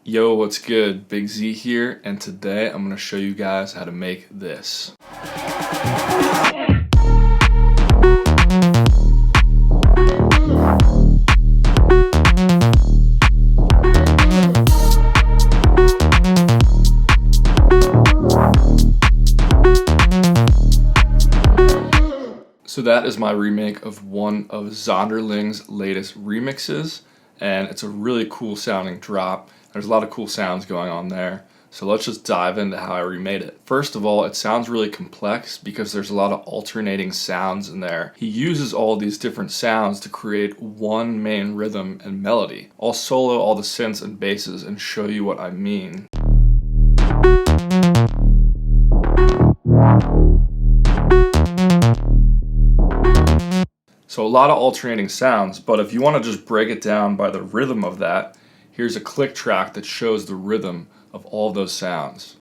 Yo, what's good? Big Z here, and today I'm going to show you guys how to make this. So that is my remake of one of Zonderling's latest remixes, and it's a really cool sounding drop. There's a lot of cool sounds going on there. So let's just dive into how I remade it. First of all, it sounds really complex because there's a lot of alternating sounds in there. He uses all these different sounds to create one main rhythm and melody. I'll solo all the synths and basses and show you what I mean. So a lot of alternating sounds, but if you want to just break it down by the rhythm of that, here's a click track that shows the rhythm of all those sounds.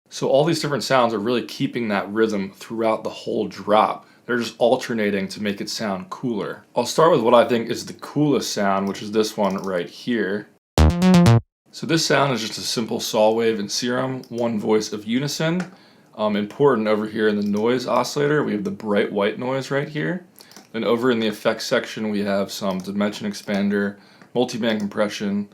So all these different sounds are really keeping that rhythm throughout the whole drop. They're just alternating to make it sound cooler. I'll start with what I think is the coolest sound, which is this one right here. So this sound is just a simple saw wave and serum, one voice of unison. Important over here in the noise oscillator, we have the bright white noise right here. Then over in the effects section, we have some dimension expander, multiband compression,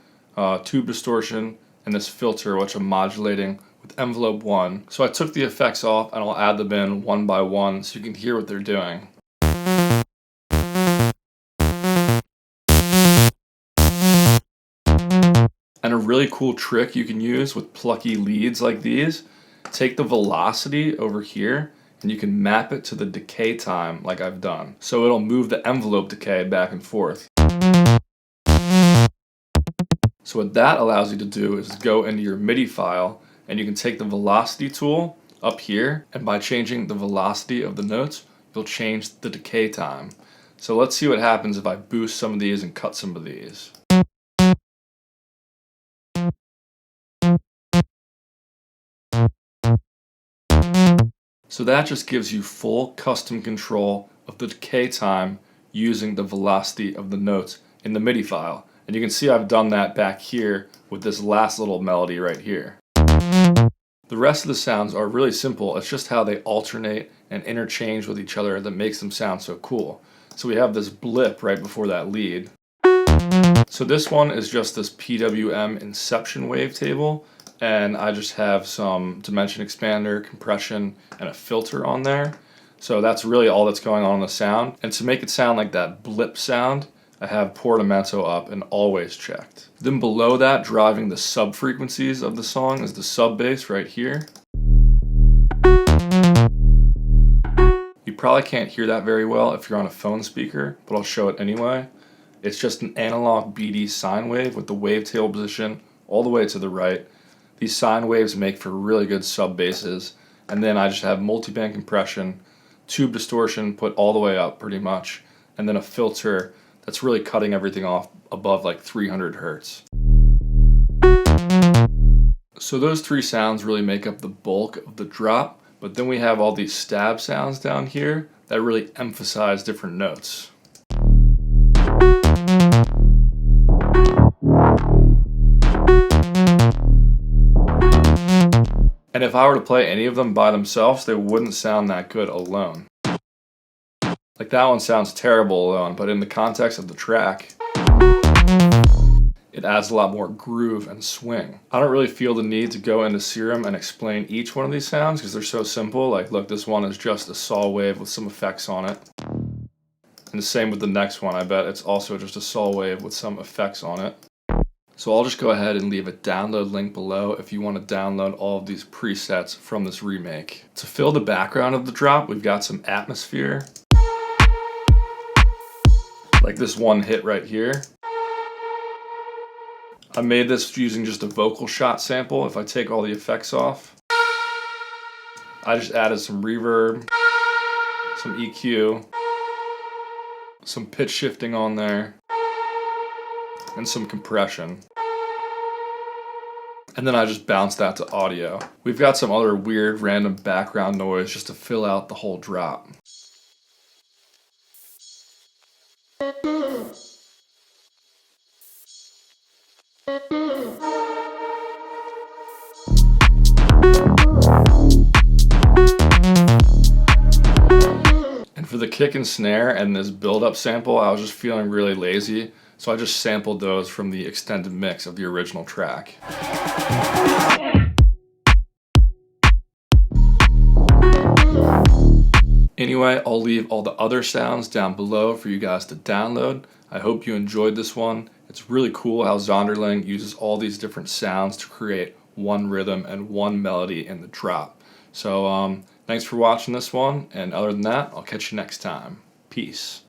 tube distortion, and this filter, which I'm modulating with envelope 1. So I took the effects off and I'll add them in one by one so you can hear what they're doing. And a really cool trick you can use with plucky leads like these, take the velocity over here and you can map it to the decay time like I've done. So it'll move the envelope decay back and forth. So what that allows you to do is go into your MIDI file and you can take the velocity tool up here, and by changing the velocity of the notes, you'll change the decay time. So let's see what happens if I boost some of these and cut some of these. So that just gives you full custom control of the decay time using the velocity of the notes in the MIDI file. And you can see I've done that back here with this last little melody right here. The rest of the sounds are really simple. It's just how they alternate and interchange with each other that makes them sound so cool. So we have this blip right before that lead. So this one is just this PWM inception wavetable, and I just have some dimension expander, compression, and a filter on there. So that's really all that's going on in the sound. And to make it sound like that blip sound, I have portamento up and always checked. Then below that, driving the sub frequencies of the song, is the sub bass right here. You probably can't hear that very well if you're on a phone speaker, but I'll show it anyway. It's just an analog BD sine wave with the wavetable position all the way to the right. These sine waves make for really good sub basses, and then I just have multiband compression, tube distortion put all the way up pretty much, and then a filter that's really cutting everything off above like 300 hertz. So those three sounds really make up the bulk of the drop, but then we have all these stab sounds down here that really emphasize different notes. And if I were to play any of them by themselves, they wouldn't sound that good alone. Like that one sounds terrible alone, but in the context of the track, it adds a lot more groove and swing. I don't really feel the need to go into Serum and explain each one of these sounds because they're so simple. Like look, this one is just a saw wave with some effects on it. And the same with the next one, I bet it's also just a saw wave with some effects on it. So I'll just go ahead and leave a download link below if you want to download all of these presets from this remake. To fill the background of the drop, we've got some atmosphere. Like this one hit right here. I made this using just a vocal shot sample. If I take all the effects off, I just added some reverb, some EQ, some pitch shifting on there, and some compression. And then I just bounced that to audio. We've got some other weird random background noise just to fill out the whole drop. And for the kick and snare and this build-up sample, I was just feeling really lazy, so I just sampled those from the extended mix of the original track. Anyway, I'll leave all the other sounds down below for you guys to download. I hope you enjoyed this one. It's really cool how Zonderling uses all these different sounds to create one rhythm and one melody in the drop. So thanks for watching this one, and other than that, I'll catch you next time. Peace.